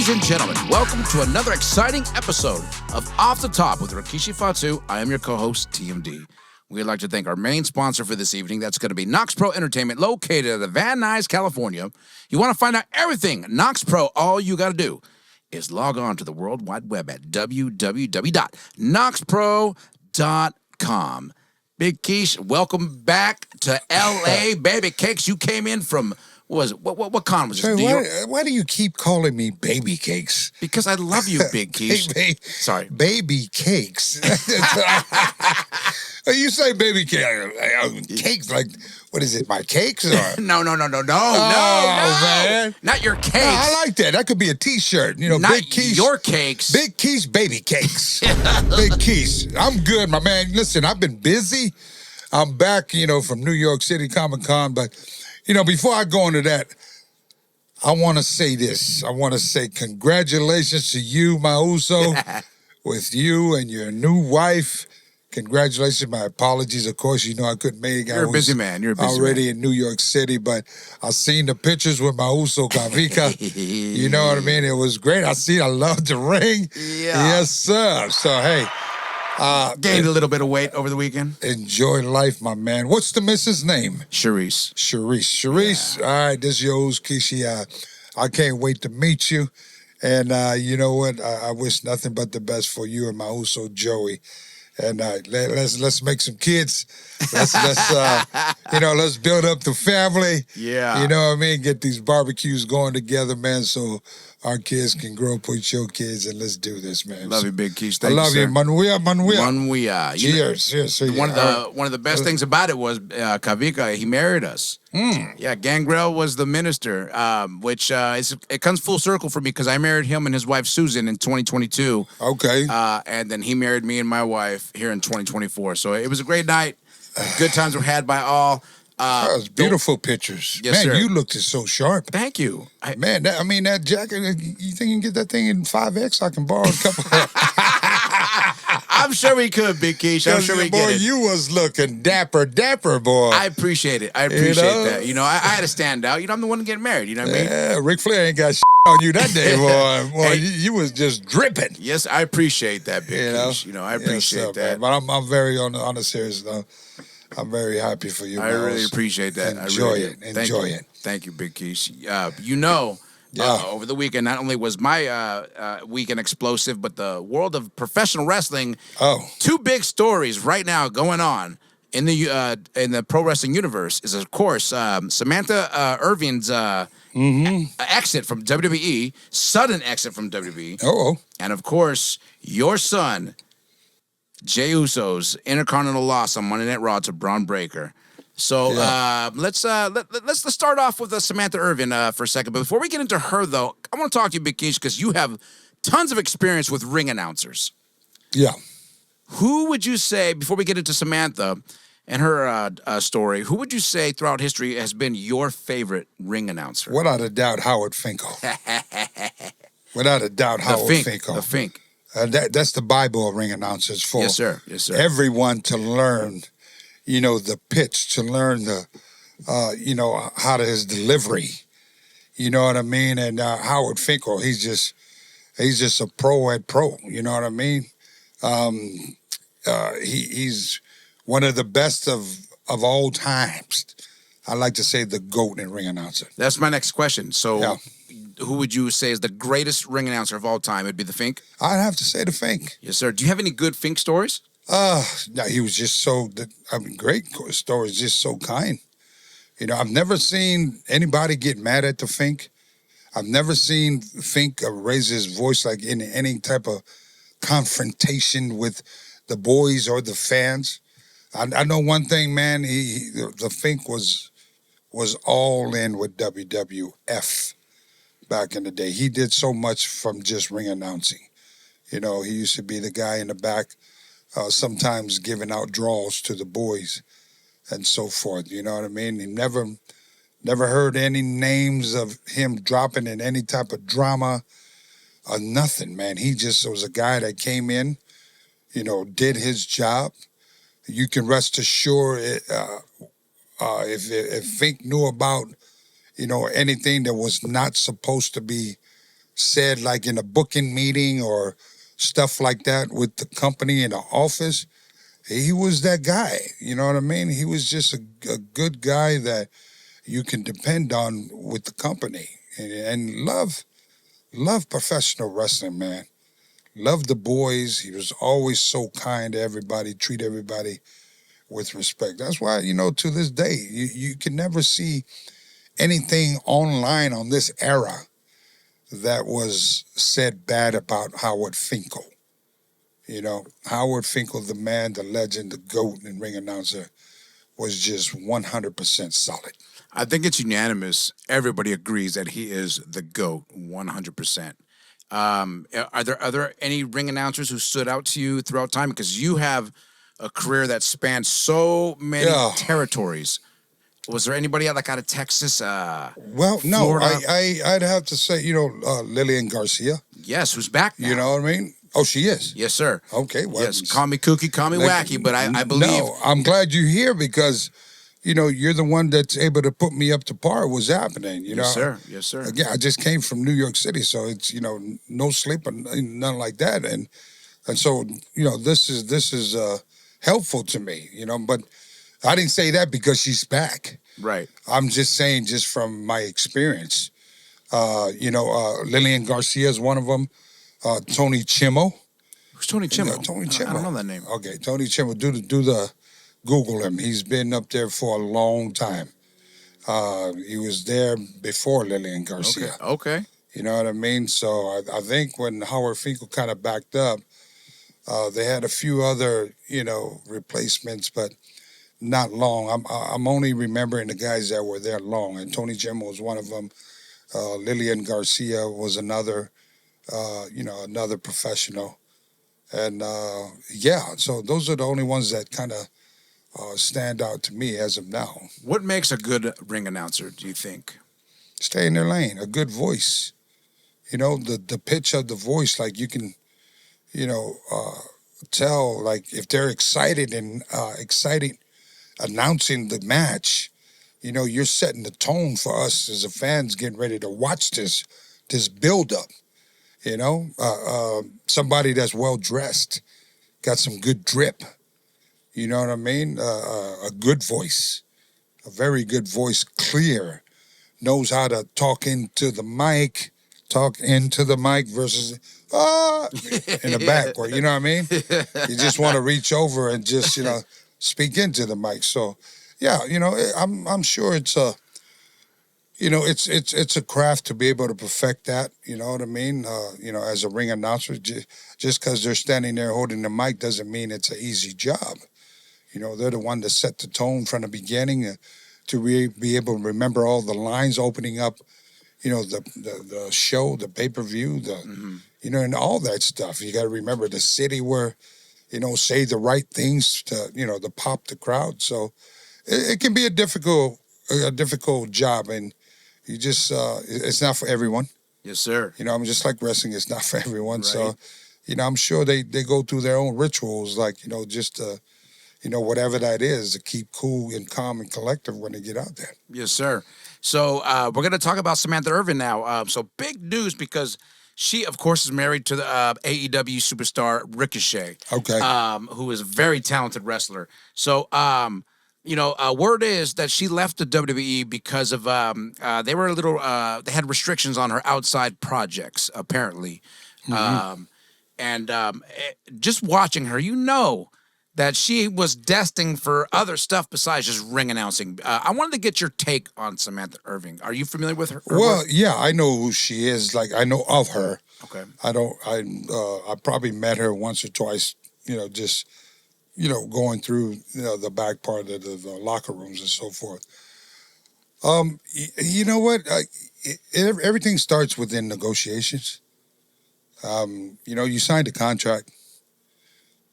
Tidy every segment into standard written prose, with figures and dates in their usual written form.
Ladies and gentlemen, welcome to another exciting episode of Off the Top with Rikishi Fatu. I am your co-host, TMD. We'd like to thank our main sponsor for this evening. That's going to be Knox Pro Entertainment, located in Van Nuys, California. You want to find out everything Knox Pro, all you got to do is log on to the World Wide Web at www.knoxpro.com. Big Keish, welcome back to L.A. Baby Cakes, you came in from... What con was this? Why do you keep calling me Baby Cakes? Because I love you, Big Keish. Sorry. Baby Cakes. You say Baby Cakes like, what is it, my cakes? Or? No, man. Not your cakes. No, I like that. That could be a T-shirt. You know, not Big Keish. Your cakes. Big Keish, Baby Cakes. Big Keish. I'm good, my man. Listen, I've been busy. I'm back, from New York City Comic-Con, but... before I go into that, I want to say this. I want to say congratulations to you, my Uso, with you and your new wife. Congratulations. My apologies. Of course, I couldn't make it. You're a busy man. You're a busy already man. in New York City, but I seen the pictures with my Uso Kavika. You know what I mean? It was great. I loved the ring. Yeah. Yes, sir. So, hey. Gained a little bit of weight over the weekend. Enjoy life, my man. What's the missus' name? Sharice. Yeah. All right, this is your host, Kishi. I can't wait to meet you. And you know what? I wish nothing but the best for you and my Uso Joey. And let's make some kids. Let's build up the family. Yeah. You know what I mean? Get these barbecues going together, man, so our kids can grow up with your kids, and let's do this, man. Love you, Big Keish. I love you. Manuia. Cheers. One of the best things about it was Kavika, he married us. Yeah, Gangrel was the minister, which it comes full circle for me because I married him and his wife Susan in 2022. Okay. And then he married me and my wife here in 2024. So it was a great night. Good times were had by all. That was beautiful pictures. Yes, man, sir. You looked so sharp. Thank you. That jacket, you think you can get that thing in 5X? I can borrow a couple. I'm sure we could, Big Keish. I'm sure we boy, get it. You was looking dapper, boy. I appreciate it. I appreciate that. I had to stand out. I'm the one getting married. You know what I mean? Yeah, Ric Flair ain't got on you that day, boy. Boy, you was just dripping. Yes, I appreciate that, Big Keish. I appreciate that. Man. But I'm very on a serious note. I'm very happy for you. I really appreciate that. Enjoy it. Thank you, Big Keish. Over the weekend, not only was my weekend explosive, but the world of professional wrestling. Two big stories right now going on in the pro wrestling universe is, of course, Samantha Irvin's exit from WWE, sudden exit from WWE. And, of course, your son, Jey Uso's Intercontinental loss on Monday Night Raw to Bron Breakker. So let's start off with Samantha Irvin for a second. But before we get into her, though, I want to talk to you, Big Keish, because you have tons of experience with ring announcers. Yeah. Who would you say, before we get into Samantha and her story, who would you say throughout history has been your favorite ring announcer? Without a doubt, Howard Finkel. Without a doubt, Howard Finkel. The Fink. That's the Bible of ring announcers for yes, sir. everyone to learn, the pitch, to learn how to his delivery. You know what I mean? And Howard Finkel, he's just a pro at pro. You know what I mean? He's one of the best of all times. I like to say the GOAT in ring announcer. That's my next question. So who would you say is the greatest ring announcer of all time? It'd be the Fink? I'd have to say the Fink. Yes, sir. Do you have any good Fink stories? No, he was just great stories, just so kind. I've never seen anybody get mad at the Fink. I've never seen Fink raise his voice like in any type of confrontation with the boys or the fans. I know one thing, man, the Fink was all in with WWF. Back in the day, he did so much from just ring announcing. He used to be the guy in the back, sometimes giving out draws to the boys and so forth. You know what I mean? He never heard any names of him dropping in any type of drama or nothing, man. He just was a guy that came in, did his job. You can rest assured if Fink knew about anything that was not supposed to be said like in a booking meeting or stuff like that with the company in the office, he was that guy. You know what I mean? He was just a good guy that you can depend on with the company, and love professional wrestling, man. Love the boys. He was always so kind to everybody, treat everybody with respect. That's why, to this day, you can never see anything online on this era that was said bad about Howard Finkel. Howard Finkel, the man, the legend, the GOAT and ring announcer, was just 100% solid. I think it's unanimous. Everybody agrees that he is the GOAT, 100%. Are there any ring announcers who stood out to you throughout time? Because you have a career that spans so many territories. Was there anybody out of Texas? Well, no, Florida? I'd have to say, Lillian Garcia. Yes, who's back now. You know what I mean? Oh, she is? Yes, sir. Okay. Well, yes, call me kooky, call me wacky, but I believe... No, I'm glad you're here because, you're the one that's able to put me up to par what's happening, Yes, sir. Yes, sir. Again, I just came from New York City, so it's, no sleep and nothing like that. And so, this is helpful to me, but I didn't say that because she's back. Right. I'm just saying, just from my experience, Lillian Garcia is one of them. Tony Chimmo. Who's Tony Chimmo? Tony Chimmo. I don't know that name. Okay, Tony Chimmo. Do the Google him. He's been up there for a long time. He was there before Lillian Garcia. Okay. You know what I mean? So I think when Howard Finkel kind of backed up, they had a few other, replacements, but not long. I'm only remembering the guys that were there long, and Tony Chimmo was one of them. Lillian Garcia was another. Another professional. And so those are the only ones that kind of stand out to me as of now. What makes a good ring announcer, do you think? Stay in their lane, a good voice. The pitch of the voice, like you can, tell, like if they're excited announcing the match, you're setting the tone for us as a fans getting ready to watch this build-up. Somebody that's well-dressed, got some good drip. You know what I mean? A good voice, a very good voice, clear, knows how to talk into the mic versus in the back. Or, you know what I mean? You just want to reach over and just, speak into the mic. So, yeah, I'm sure it's a... it's a craft to be able to perfect that. You know what I mean? As a ring announcer, just because they're standing there holding the mic doesn't mean it's an easy job. They're the one that set the tone from the beginning to be able to remember all the lines opening up, the show, the pay-per-view, and all that stuff. You got to remember the city where, say the right things to, to pop the crowd. So it can be a difficult job, and you just, it's not for everyone. Yes, sir. Just like wrestling, it's not for everyone. Right. So, I'm sure they go through their own rituals, like, just, whatever that is, to keep cool and calm and collective when they get out there. Yes, sir. So we're going to talk about Samantha Irvin now. So big news because she, of course, is married to the AEW superstar Rikishi. Okay. Who is a very talented wrestler. So, word is that she left the WWE because of they were they had restrictions on her outside projects, apparently. Just watching her, that she was destined for other stuff besides just ring announcing. I wanted to get your take on Samantha Irvin. Are you familiar with her? Well, yeah, I know who she is. Like, I know of her. Okay. I probably met her once or twice, just, going through, the back part of the locker rooms and so forth. You know what? Everything starts within negotiations. You signed a contract.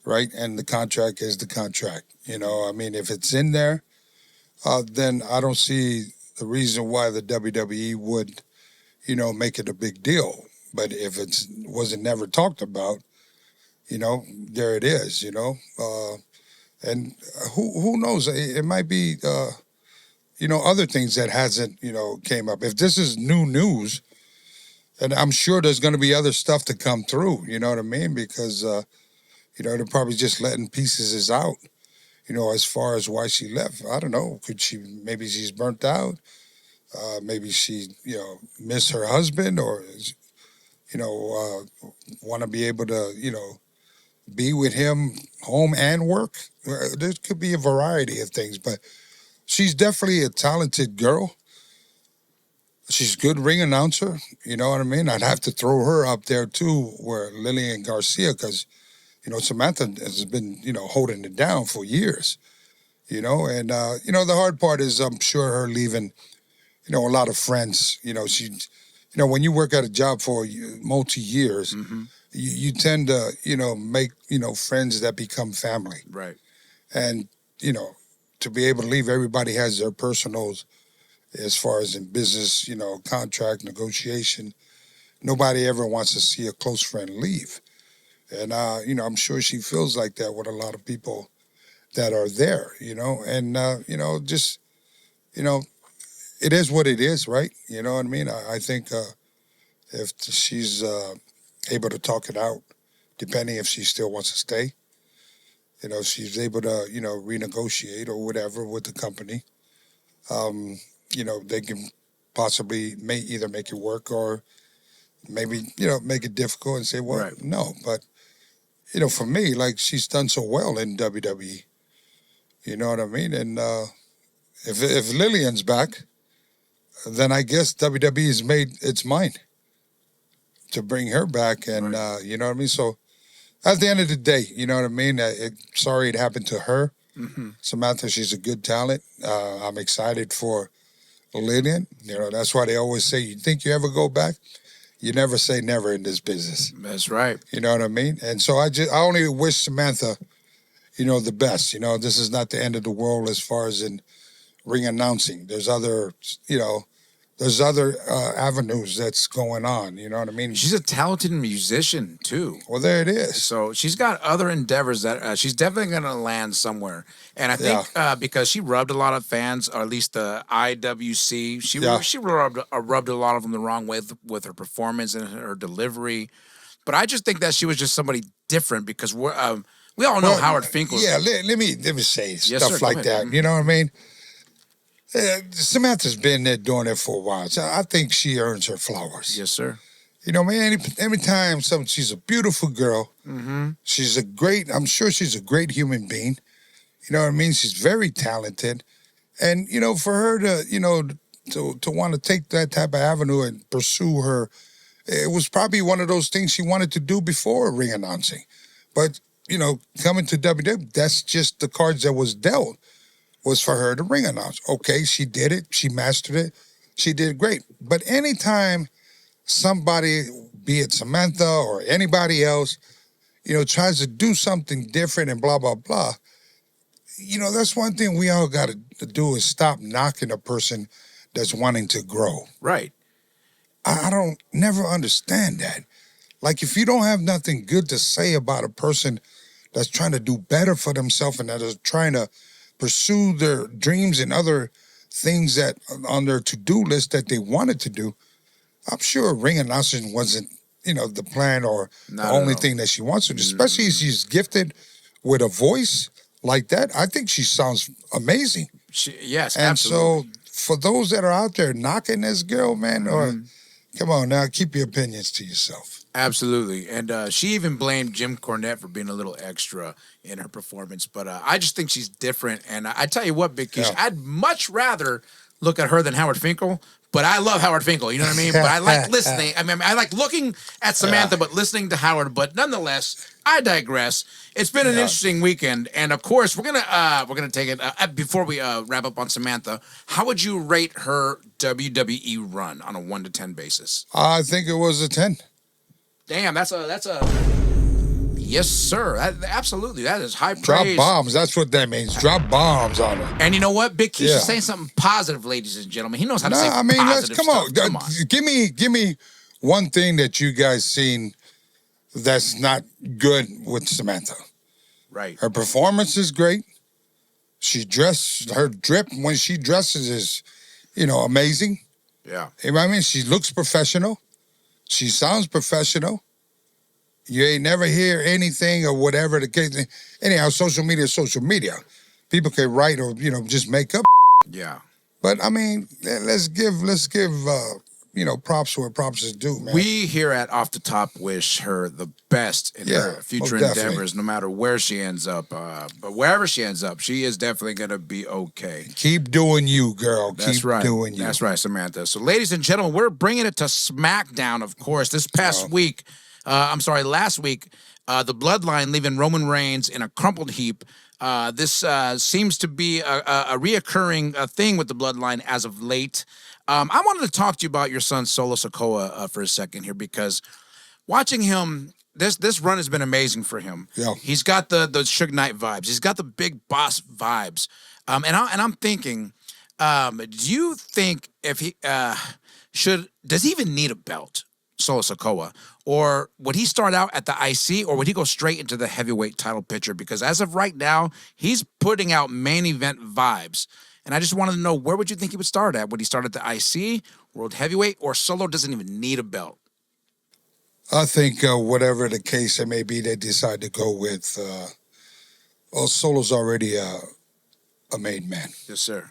Right? And the contract is the contract. If it's in there, then I don't see the reason why the WWE would, make it a big deal. But if it wasn't never talked about, there it is, and who knows? It might be, other things that hasn't, came up. If this is new news And I'm sure there's going to be other stuff to come through, you know what I mean? Because, they're probably just letting pieces out, as far as why she left. I don't know. Maybe she's burnt out. Maybe she, missed her husband or, want to be able to, be with him home and work. There could be a variety of things, but she's definitely a talented girl. She's a good ring announcer, you know what I mean? I'd have to throw her up there too, where Lillian Garcia, because, Samantha has been, holding it down for years, and, the hard part is I'm sure her leaving, a lot of friends, when you work at a job for multi-years, you tend to, make, friends that become family. Right. And, to be able to leave, everybody has their personals as far as in business, contract negotiation. Nobody ever wants to see a close friend leave. And, I'm sure she feels like that with a lot of people that are there, and, just, it is what it is, right? You know what I mean? I think if she's able to talk it out, depending if she still wants to stay, if she's able to, renegotiate or whatever with the company, they can possibly either make it work or maybe, make it difficult and say, well, right. No. But, for me, like, she's done so well in WWE. You know what I mean? And if Lillian's back, then I guess WWE has made its mind to bring her back. And, right. You know what I mean? So at the end of the day, you know what I mean? Sorry it happened to her. Samantha, she's a good talent. I'm excited for Lillian. That's why they always say, you think you ever go back? You never say never in this business. That's right. You know what I mean? And so I only wish Samantha, the best. This is not the end of the world as far as in ring announcing. There's other, avenues that's going on. You know what I mean? She's a talented musician too. Well, there it is. So she's got other endeavors that she's definitely going to land somewhere. And I think because she rubbed a lot of fans, or at least the IWC, she rubbed a lot of them the wrong way with her performance and her delivery. But I just think that she was just somebody different because we all know Howard Finkel. Yeah, let me say stuff sir, like that. You know what I mean? Samantha's been there doing it for a while. So I think she earns her flowers. Yes, sir. Man, every time she's a beautiful girl. She's I'm sure she's a great human being. You know what I mean? She's very talented. And, for her to, to want to take that type of avenue and pursue her, it was probably one of those things she wanted to do before ring announcing. But, coming to WWE, that's just the cards that was dealt. Was for her to ring announce. Okay, she did it. She mastered it. She did great. But anytime somebody, be it Samantha or anybody else, tries to do something different and blah, blah, blah, that's one thing we all got to do is stop knocking a person that's wanting to grow. Right. I don't never understand that. Like, if you don't have nothing good to say about a person that's trying to do better for themselves and that is trying to pursue their dreams and other things that on their to-do list that they wanted to do, I'm sure ring announcing wasn't, the plan or the only thing that she wants to do, especially if she's gifted with a voice like that. I think she sounds amazing. Yes, and absolutely. So for those that are out there knocking this girl, man, or come on now, keep your opinions to yourself. Absolutely. And she even blamed Jim Cornette for being a little extra in her performance. But I just think she's different. And I tell you what, Big Keish, I'd much rather look at her than Howard Finkel. But I love Howard Finkel, you know what I mean? But I like listening. I mean, I like looking at Samantha, but listening to Howard. But nonetheless, I digress. It's been an interesting weekend. And, of course, we're gonna take it. Before we wrap up on Samantha, how would you rate her WWE run on a 1 to 10 basis? I think it was a 10. Damn, that's a yes, sir. Absolutely, that is high praise. Drop bombs. That's what that means. Drop bombs on her. And you know what? Big Keish is saying something positive, ladies and gentlemen. He knows how to say positive stuff. Come on. Give me one thing that you guys seen that's not good with Samantha. Right. Her performance is great. Her drip when she dresses is, amazing. Yeah. I mean, she looks professional. She sounds professional. You ain't never hear anything or whatever the case. Anyhow, social media is social media. People can write or, just make up. Yeah. But, I mean, let's give props where props is due, man. We here at Off the Top wish her the best in her future endeavors, no matter where she ends up. But wherever she ends up, she is definitely going to be okay. Keep doing you, girl. Keep doing you. That's right, Samantha. So, ladies and gentlemen, we're bringing it to SmackDown, of course. This past week, last week, the Bloodline leaving Roman Reigns in a crumpled heap. This seems to be a reoccurring thing with the Bloodline as of late. I wanted to talk to you about your son, Solo Sikoa, for a second here, because watching him, this run has been amazing for him. Yeah. He's got the Suge Knight vibes. He's got the big boss vibes. And I'm thinking, do you think if he does he even need a belt, Solo Sikoa? Or would he start out at the IC, or would he go straight into the heavyweight title picture? Because as of right now, he's putting out main event vibes. And I just wanted to know, where would you think he would start at? Would he start at the IC, World Heavyweight, or Solo doesn't even need a belt? I think whatever the case it may be, they decide to go with, Solo's already a made man. Yes, sir.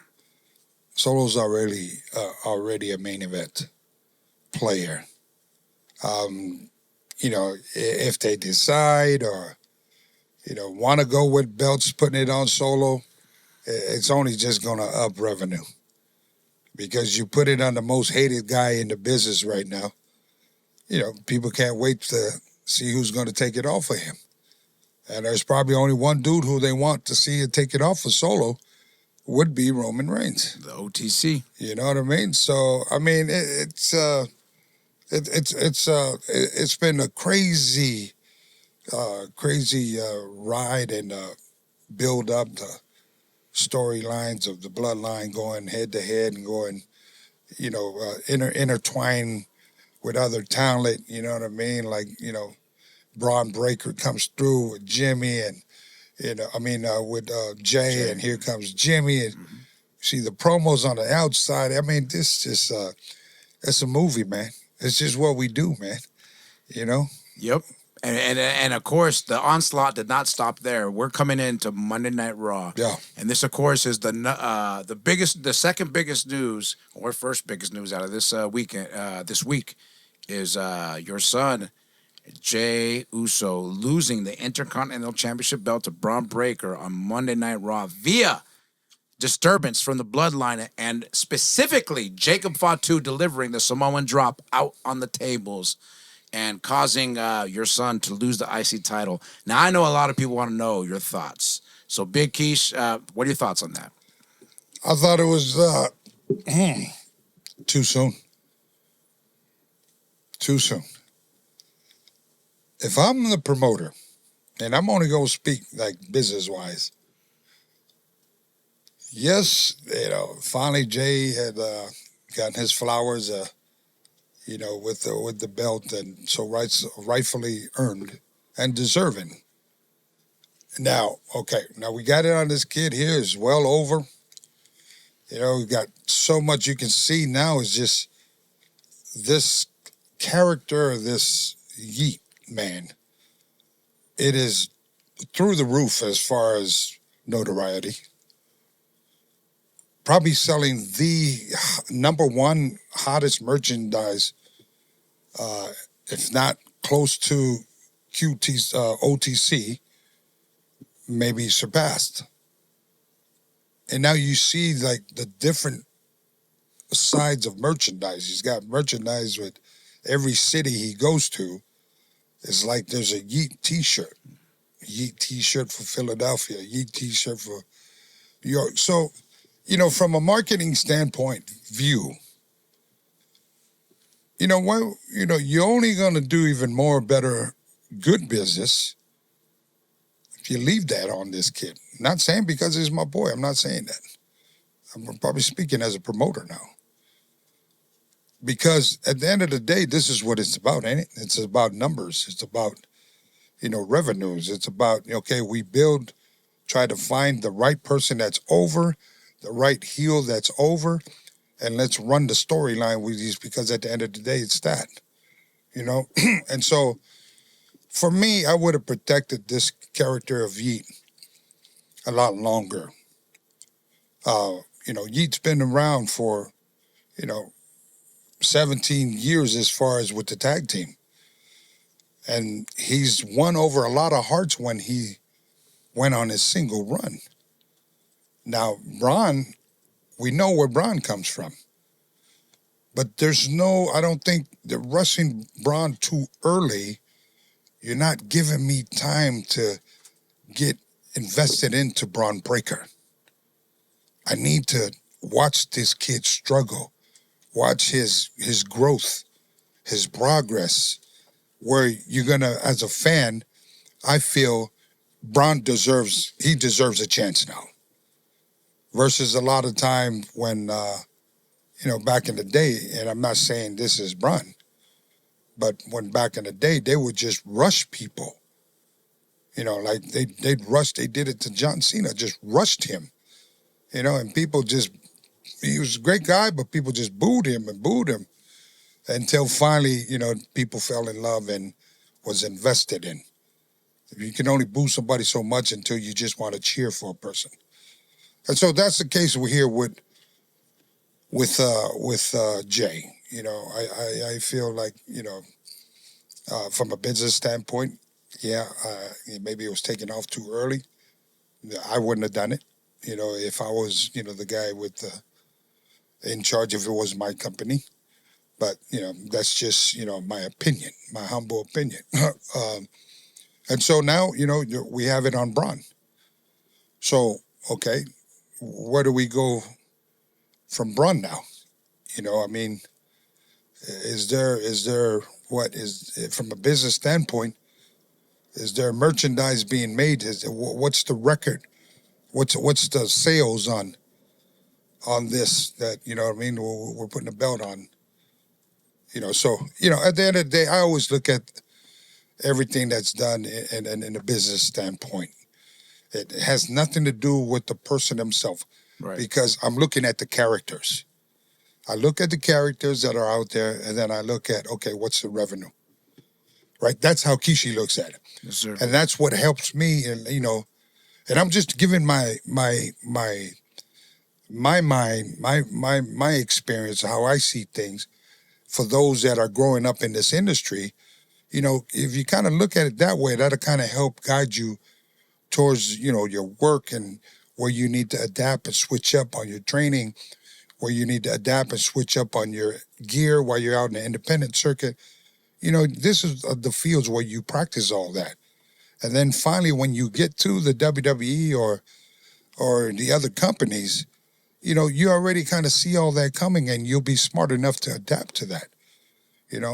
Solo's already a main event player. If they decide or, want to go with belts, putting it on Solo, it's only just going to up revenue. Because you put it on the most hated guy in the business right now, people can't wait to see who's going to take it off of him. And there's probably only one dude who they want to see it take it off of Solo, would be Roman Reigns. The OTC. You know what I mean? So, I mean, it's been a crazy ride and build up the storylines of the Bloodline going head to head and going, intertwined with other talent. You know what I mean? Like, Bron Breakker comes through with Jimmy and, with Jey, and here comes Jimmy. And see the promos on the outside. I mean, this just, it's a movie, man. It's just what we do, man. Yep. And of course, the onslaught did not stop there. We're coming into Monday Night Raw. Yeah. And this, of course, is the second biggest news, or first biggest news out of this weekend. This week is your son, Jey Uso, losing the Intercontinental Championship belt to Bron Breakker on Monday Night Raw via disturbance from the Bloodline, and specifically Jacob Fatu delivering the Samoan drop out on the tables and causing your son to lose the IC title. Now, I know a lot of people want to know your thoughts. So, Big Keish, what are your thoughts on that? I thought it was too soon. Too soon. If I'm the promoter, and I'm only going to speak like business-wise, yes, finally Jey had gotten his flowers, with the belt, and so rightfully earned and deserving. Now we got it on this kid here. It's well over. We got so much you can see now. Is just this character, this Yeet man. It is through the roof as far as notoriety. Probably selling the number one hottest merchandise, if not close to OTC, maybe surpassed. And now you see like the different sides of merchandise. He's got merchandise with every city he goes to. It's like there's a Yeet t-shirt. Yeet t-shirt for Philadelphia, Yeet t-shirt for New York. So, from a marketing standpoint view, you're only going to do even more better good business if you leave that on this kid. Not saying because he's my boy. I'm not saying that. I'm probably speaking as a promoter now. Because at the end of the day, this is what it's about, ain't it? It's about numbers. It's about, revenues. It's about, we build, try to find the right person that's over, the right heel that's over, and let's run the storyline with these, because at the end of the day, it's that. you know? And so, for me, I would have protected this character of Yeet a lot longer. Yeet's been around for, 17 years as far as with the tag team. And he's won over a lot of hearts when he went on his single run. Now, Bron, we know where Bron comes from. But I don't think the rushing Bron too early, you're not giving me time to get invested into Bron Breakker. I need to watch this kid struggle, watch his growth, his progress, where you're gonna, as a fan, I feel Bron deserves a chance now. Versus a lot of time when, back in the day, and I'm not saying this is Bron, but when back in the day, they would just rush people. Like they'd rush, they did it to John Cena, just rushed him. And people he was a great guy, but people just booed him until finally, people fell in love and was invested in. You can only boo somebody so much until you just want to cheer for a person. And so that's the case we're here with Jey. I feel like, from a business standpoint, maybe it was taken off too early. I wouldn't have done it. If I was, the guy in charge, if it was my company. But, that's just, my opinion, my humble opinion. And so now, we have it on Bron. So, okay, where do we go from Bron now? Is there from a business standpoint, is there merchandise being made? What's the record? What's the sales on this that, we're putting a belt on? So, at the end of the day, I always look at everything that's done in a business standpoint. It has nothing to do with the person himself. Right. Because I'm looking at the characters. I look at the characters that are out there, and then I look at, okay, what's the revenue? Right? That's how Kishi looks at it. Yes, sir. And that's what helps me, and and I'm just giving my mind, my experience, how I see things for those that are growing up in this industry. If you kind of look at it that way, that'll kind of help guide you towards, your work and where you need to adapt and switch up on your training, where you need to adapt and switch up on your gear while you're out in the independent circuit. This is the fields where you practice all that. And then finally, when you get to the WWE or the other companies, you already kind of see all that coming, and you'll be smart enough to adapt to that.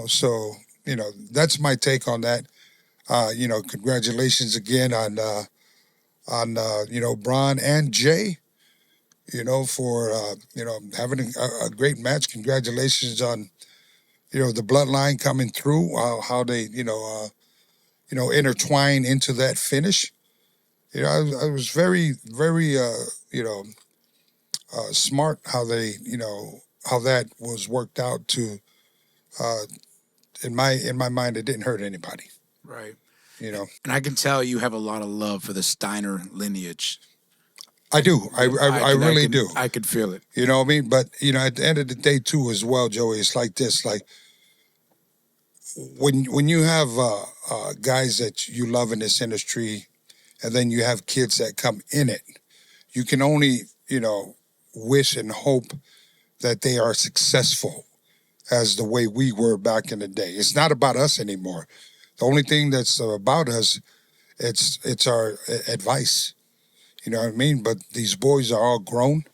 So, that's my take on that. Congratulations again on Bron and Jey, for, having a great match. Congratulations on, the bloodline coming through, how they, intertwine into that finish. I was very, very, smart how they, how that was worked out to, in my mind, it didn't hurt anybody. Right. And I can tell you have a lot of love for the Steiner lineage. I do. I really do. I could feel it. You know what I mean? But, at the end of the day, too, as well, Joey, it's like this. Like, when you have guys that you love in this industry, and then you have kids that come in it, you can only, wish and hope that they are successful as the way we were back in the day. It's not about us anymore. The only thing that's about us, it's our advice. You know what I mean? But these boys are all grown.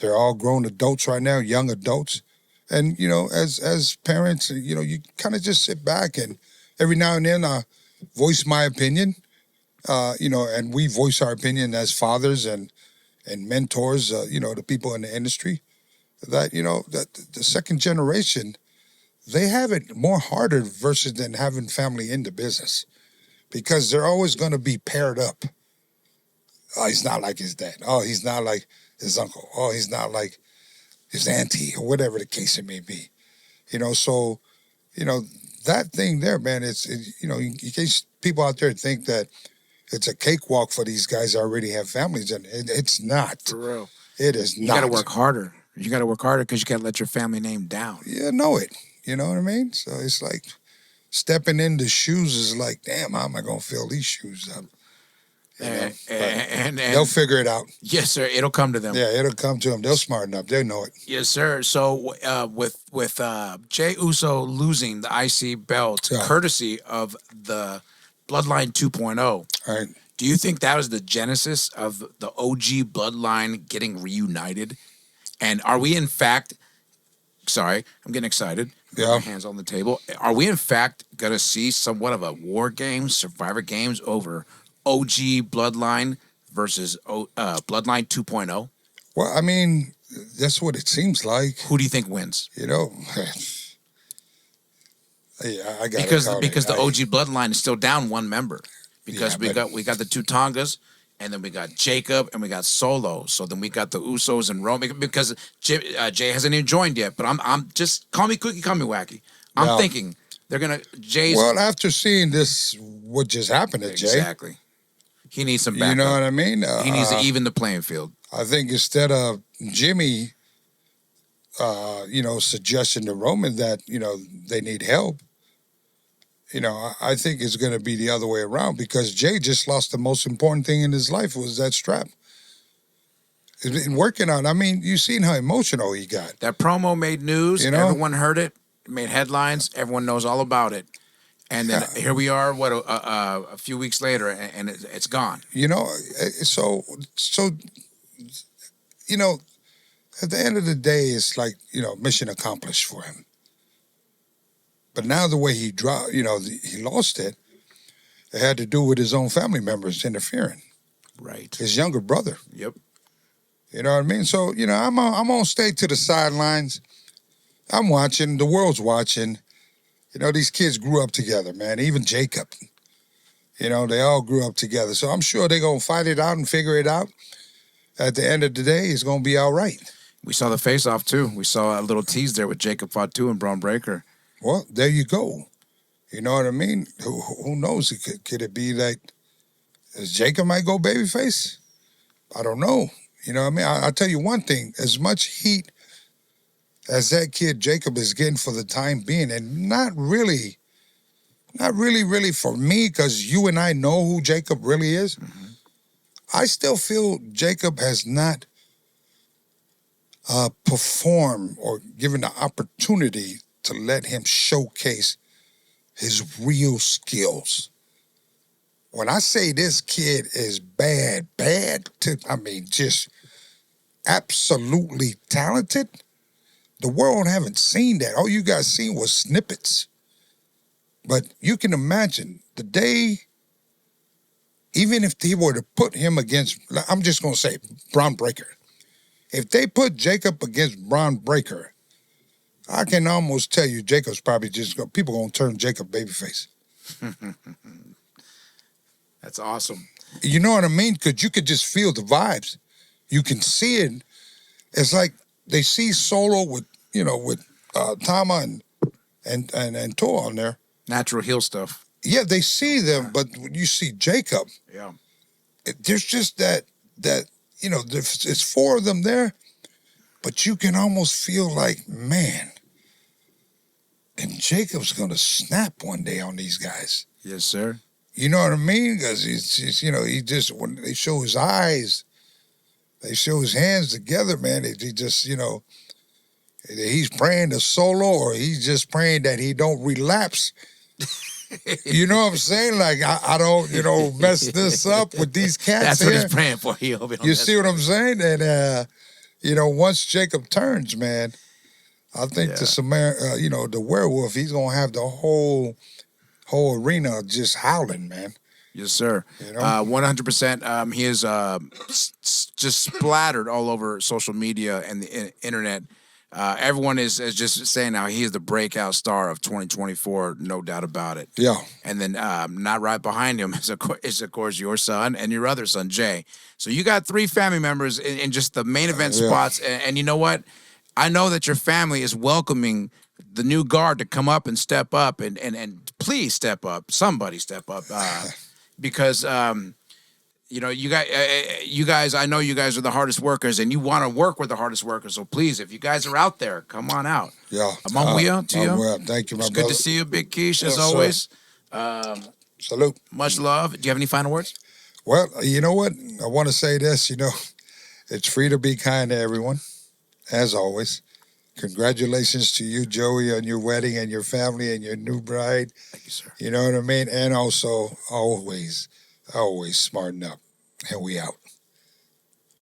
They're all grown adults right now, young adults. And, as parents, you kind of just sit back and every now and then I voice my opinion, and we voice our opinion as fathers and mentors, the people in the industry, that, that the second generation, they have it more harder versus than having family in the business, because they're always going to be paired up. Oh, he's not like his dad. Oh, he's not like his uncle. Oh, he's not like his auntie, or whatever the case it may be. So, that thing there, man, in case people out there think that it's a cakewalk for these guys that already have families, and it's not. For real. It is not. You got to work harder. You got to work harder because you got to let your family name down. Yeah, know it. You know what I mean? So it's like stepping into shoes is like, damn, how am I going to fill these shoes up? And they'll figure it out. Yes, sir. It'll come to them. Yeah, it'll come to them. They'll smarten up. They know it. Yes, sir. So with Jey Uso losing the IC belt, courtesy of the Bloodline 2.0, right? Do you think that was the genesis of the OG Bloodline getting reunited? And are we in fact? Sorry, I'm getting excited. Yeah. My hands on the table. Are we in fact gonna see somewhat of a war game, Survivor Games over OG Bloodline versus Bloodline 2.0? Well, I mean, that's what it seems like. Who do you think wins? You know, yeah, I got because the OG Bloodline is still down one member because we got the two Tongas, and then we got Jacob and we got Solo. So then we got the Usos and Roman because Jey hasn't even joined yet. But I'm just call me kooky, call me wacky. I'm thinking they're gonna Jey's. Well, after seeing this, what just happened to Jey? Exactly. He needs some backup. You know what I mean? He needs to even the playing field. I think instead of Jimmy, suggesting to Roman that, they need help, I think it's going to be the other way around because Jey just lost the most important thing in his life was that strap. It's been working out. I mean, you've seen how emotional he got. That promo made news. Everyone heard it. It made headlines. Everyone knows all about it. And then here we are, a few weeks later, and it's gone. At the end of the day, it's like, mission accomplished for him. But now the way he he lost it, it had to do with his own family members interfering. Right. His younger brother. Yep. You know what I mean? So, I'm going to stay to the sidelines. I'm watching. The world's watching. These kids grew up together, man. Even Jacob. They all grew up together. So I'm sure they're going to fight it out and figure it out. At the end of the day, it's going to be all right. We saw the face-off, too. We saw a little tease there with Jacob Fatu and Bron Breakker. Well, there you go. You know what I mean? Who knows? Could it be like Jacob might go babyface? I don't know. You know what I mean? I'll tell you one thing. As much heat as that kid Jacob is getting for the time being, and not really for me, because you and I know who Jacob really is, I still feel Jacob has not performed or given the opportunity to let him showcase his real skills. When I say this kid is bad, just absolutely talented, the world haven't seen that. All you guys seen was snippets. But you can imagine the day, even if they were to put him against, I'm just going to say, Bron Breakker. If they put Jacob against Bron Breakker, I can almost tell you Jacob's probably people going to turn Jacob babyface. That's awesome. You know what I mean? Because you could just feel the vibes. You can see it. It's like they see Solo with Tama and Tor on there. Natural heel stuff. Yeah, they see them, but when you see Jacob, there's just that it's four of them there, but you can almost feel like, man, and Jacob's going to snap one day on these guys. Yes, sir. You know what I mean? Because when they show his eyes, they show his hands together, man. He just, he's praying to Solo or he's just praying that he don't relapse. You know what I'm saying? Like, I don't, mess this up with these cats. That's here. what he's praying for. You see what I'm saying? And, once Jacob turns, man, I think the werewolf, he's going to have the whole arena just howling, man. Yes, sir. 100%. He is just splattered all over social media and the internet. Everyone is just saying now he is the breakout star of 2024, no doubt about it. Yeah. And then not right behind him is of course your son and your other son, Jey. So you got three family members in just the main event spots. And you know what? I know that your family is welcoming the new guard to come up and step up and please step up. Somebody step up because you know, you guys, I know you guys are the hardest workers, and you want to work with the hardest workers. So please, if you guys are out there, come on out. Yeah. Among to you. Thank you, my It's brother. good to see you, Big Keish, as always. Salute. Much love. Do you have any final words? Well, you know what? I want to say this, you know, it's free to be kind to everyone, as always. Congratulations to you, Joey, on your wedding and your family and your new bride. Thank you, sir. You know what I mean? And also, always smarten up. And we out.